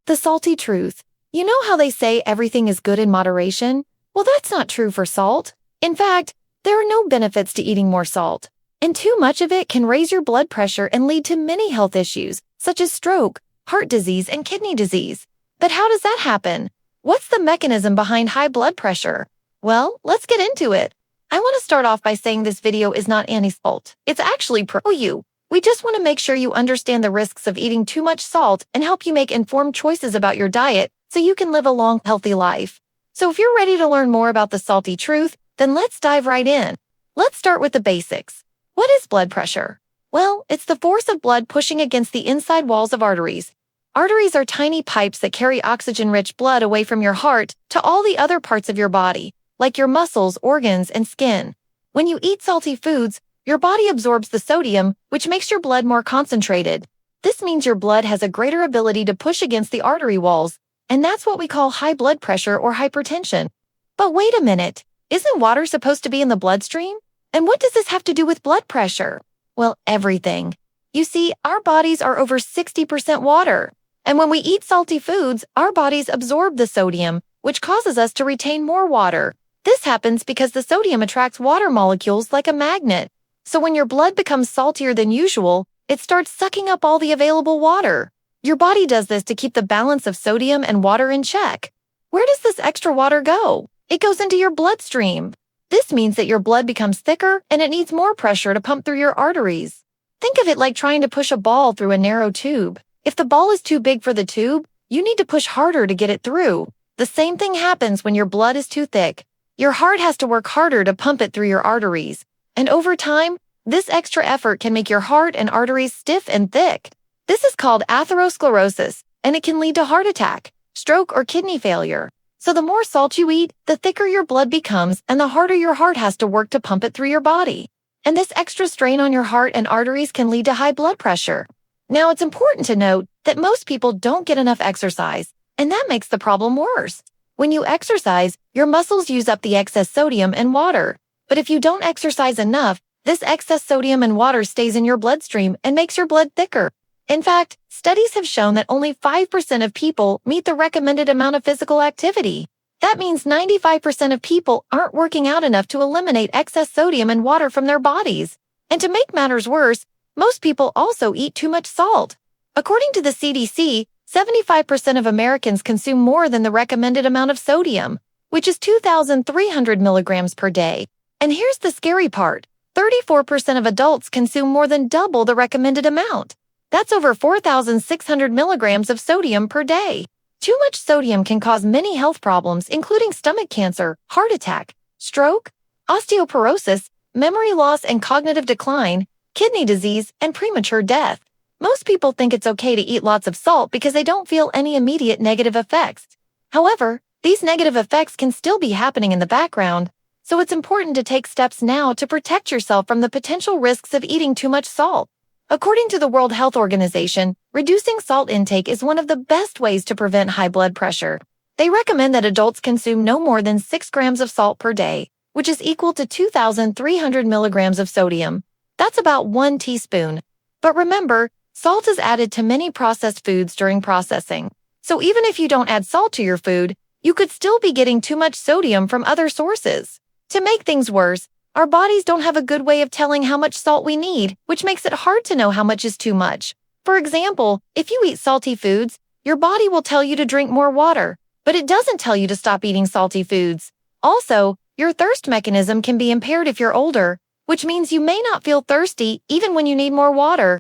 The salty truth. You know how they say everything is good in moderation? Well, that's not true for salt. In fact, there are no benefits to eating more salt. And too much of it can raise your blood pressure and lead to many health issues, such as stroke, heart disease, and kidney disease. But how does that happen? What's the mechanism behind high blood pressure? Well, let's get into it. I want to start off by saying this video is not anti-salt. It's actually pro-you. We just want to make sure you understand the risks of eating too much salt and help you make informed choices about your diet so you can live a long, healthy life. So if you're ready to learn more about the salty truth, then let's dive right in. Let's start with the basics. What is blood pressure? Well, it's the force of blood pushing against the inside walls of arteries. Arteries are tiny pipes that carry oxygen-rich blood away from your heart to all the other parts of your body, like your muscles, organs, and skin. When you eat salty foods, your body absorbs the sodium, which makes your blood more concentrated. This means your blood has a greater ability to push against the artery walls, and that's what we call high blood pressure or hypertension. But wait a minute, isn't water supposed to be in the bloodstream? And what does this have to do with blood pressure? Well, everything. You see, our bodies are over 60% water. And when we eat salty foods, our bodies absorb the sodium, which causes us to retain more water. This happens because the sodium attracts water molecules like a magnet. So when your blood becomes saltier than usual, it starts sucking up all the available water. Your body does this to keep the balance of sodium and water in check. Where does this extra water go? It goes into your bloodstream. This means that your blood becomes thicker and it needs more pressure to pump through your arteries. Think of it like trying to push a ball through a narrow tube. If the ball is too big for the tube, you need to push harder to get it through. The same thing happens when your blood is too thick. Your heart has to work harder to pump it through your arteries. And over time, this extra effort can make your heart and arteries stiff and thick. This is called atherosclerosis, and it can lead to heart attack, stroke, or kidney failure. So the more salt you eat, the thicker your blood becomes and the harder your heart has to work to pump it through your body. And this extra strain on your heart and arteries can lead to high blood pressure. Now, it's important to note that most people don't get enough exercise, and that makes the problem worse. When you exercise, your muscles use up the excess sodium and water. But if you don't exercise enough, this excess sodium and water stays in your bloodstream and makes your blood thicker. In fact, studies have shown that only 5% of people meet the recommended amount of physical activity. That means 95% of people aren't working out enough to eliminate excess sodium and water from their bodies. And to make matters worse, most people also eat too much salt. According to the CDC, 75% of Americans consume more than the recommended amount of sodium, which is 2,300 milligrams per day. And here's the scary part. 34% of adults consume more than double the recommended amount. That's over 4,600 milligrams of sodium per day. Too much sodium can cause many health problems, including stomach cancer, heart attack, stroke, osteoporosis, memory loss and cognitive decline, kidney disease, and premature death. Most people think it's okay to eat lots of salt because they don't feel any immediate negative effects. However, these negative effects can still be happening in the background, so it's important to take steps now to protect yourself from the potential risks of eating too much salt. According to the World Health Organization, reducing salt intake is one of the best ways to prevent high blood pressure. They recommend that adults consume no more than 6 grams of salt per day, which is equal to 2,300 milligrams of sodium. That's about 1 teaspoon. But remember, salt is added to many processed foods during processing. So even if you don't add salt to your food, you could still be getting too much sodium from other sources. To make things worse, our bodies don't have a good way of telling how much salt we need, which makes it hard to know how much is too much. For example, if you eat salty foods, your body will tell you to drink more water, but it doesn't tell you to stop eating salty foods. Also, your thirst mechanism can be impaired if you're older, which means you may not feel thirsty even when you need more water.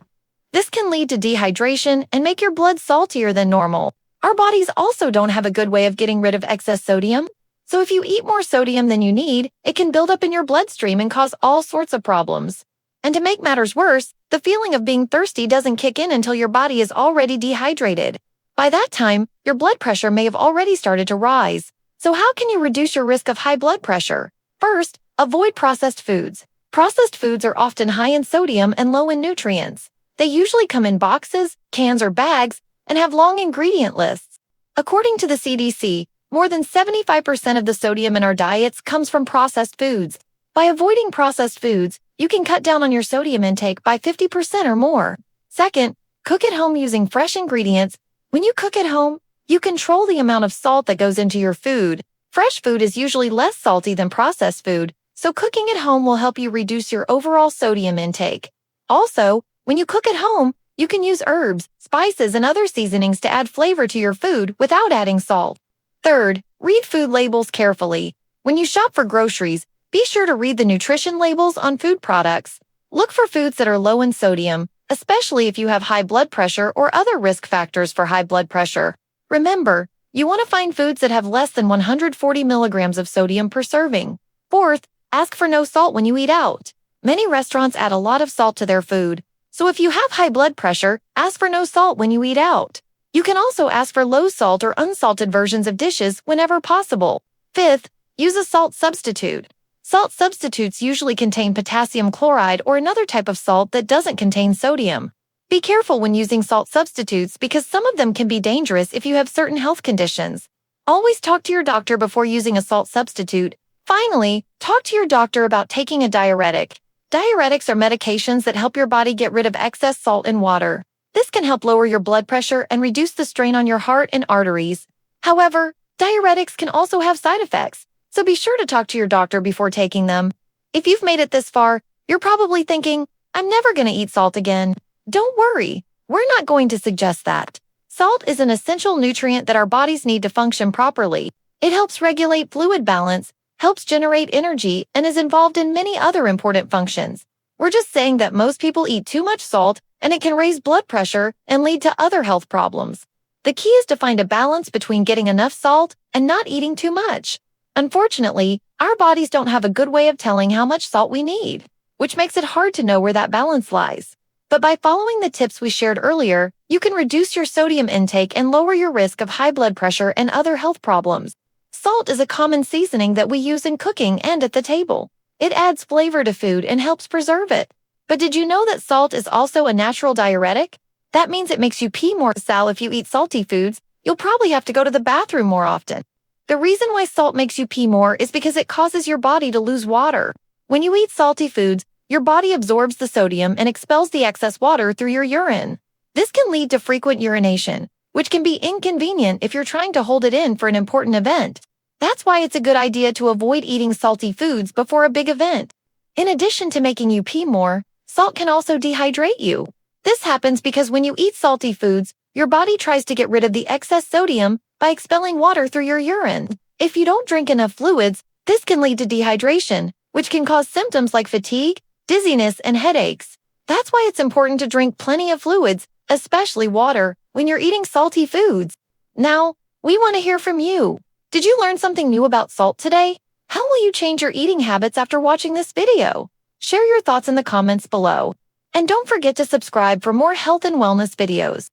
This can lead to dehydration and make your blood saltier than normal. Our bodies also don't have a good way of getting rid of excess sodium. So if you eat more sodium than you need, it can build up in your bloodstream and cause all sorts of problems. And to make matters worse, the feeling of being thirsty doesn't kick in until your body is already dehydrated. By that time, your blood pressure may have already started to rise. So how can you reduce your risk of high blood pressure? First, avoid processed foods. Processed foods are often high in sodium and low in nutrients. They usually come in boxes, cans, or bags and have long ingredient lists. According to the CDC, more than 75% of the sodium in our diets comes from processed foods. By avoiding processed foods, you can cut down on your sodium intake by 50% or more. Second, cook at home using fresh ingredients. When you cook at home, You control the amount of salt that goes into your food. Fresh food is usually less salty than processed food, so cooking at home will help you reduce your overall sodium intake. Also, when you cook at home, you can use herbs, spices, and other seasonings to add flavor to your food without adding salt. Third, read food labels carefully. When you shop for groceries, be sure to read the nutrition labels on food products. Look for foods that are low in sodium, especially if you have high blood pressure or other risk factors for high blood pressure. Remember, you want to find foods that have less than 140 milligrams of sodium per serving. Fourth, ask for no salt when you eat out. Many restaurants add a lot of salt to their food, so if you have high blood pressure, ask for no salt when you eat out. You can also ask for low salt or unsalted versions of dishes whenever possible. Fifth, use a salt substitute. Salt substitutes usually contain potassium chloride or another type of salt that doesn't contain sodium. Be careful when using salt substitutes because some of them can be dangerous if you have certain health conditions. Always talk to your doctor before using a salt substitute. Finally, talk to your doctor about taking a diuretic. Diuretics are medications that help your body get rid of excess salt in water. This can help lower your blood pressure and reduce the strain on your heart and arteries. However, diuretics can also have side effects, so be sure to talk to your doctor before taking them. If you've made it this far, you're probably thinking, I'm never going to eat salt again. Don't worry, we're not going to suggest that. Salt is an essential nutrient that our bodies need to function properly. It helps regulate fluid balance, helps generate energy, and is involved in many other important functions. We're just saying that most people eat too much salt, and it can raise blood pressure and lead to other health problems. The key is to find a balance between getting enough salt and not eating too much. Unfortunately, our bodies don't have a good way of telling how much salt we need, which makes it hard to know where that balance lies. But by following the tips we shared earlier, you can reduce your sodium intake and lower your risk of high blood pressure and other health problems. Salt is a common seasoning that we use in cooking and at the table. It adds flavor to food and helps preserve it. But did you know that salt is also a natural diuretic? That means it makes you pee more. So if you eat salty foods, you'll probably have to go to the bathroom more often. The reason why salt makes you pee more is because it causes your body to lose water. When you eat salty foods, your body absorbs the sodium and expels the excess water through your urine. This can lead to frequent urination, which can be inconvenient if you're trying to hold it in for an important event. That's why it's a good idea to avoid eating salty foods before a big event. In addition to making you pee more, salt can also dehydrate you. This happens because when you eat salty foods, your body tries to get rid of the excess sodium by expelling water through your urine. If you don't drink enough fluids, this can lead to dehydration, which can cause symptoms like fatigue, dizziness, and headaches. That's why it's important to drink plenty of fluids, especially water, when you're eating salty foods. Now, we want to hear from you. Did you learn something new about salt today? How will you change your eating habits after watching this video? Share your thoughts in the comments below. And don't forget to subscribe for more health and wellness videos.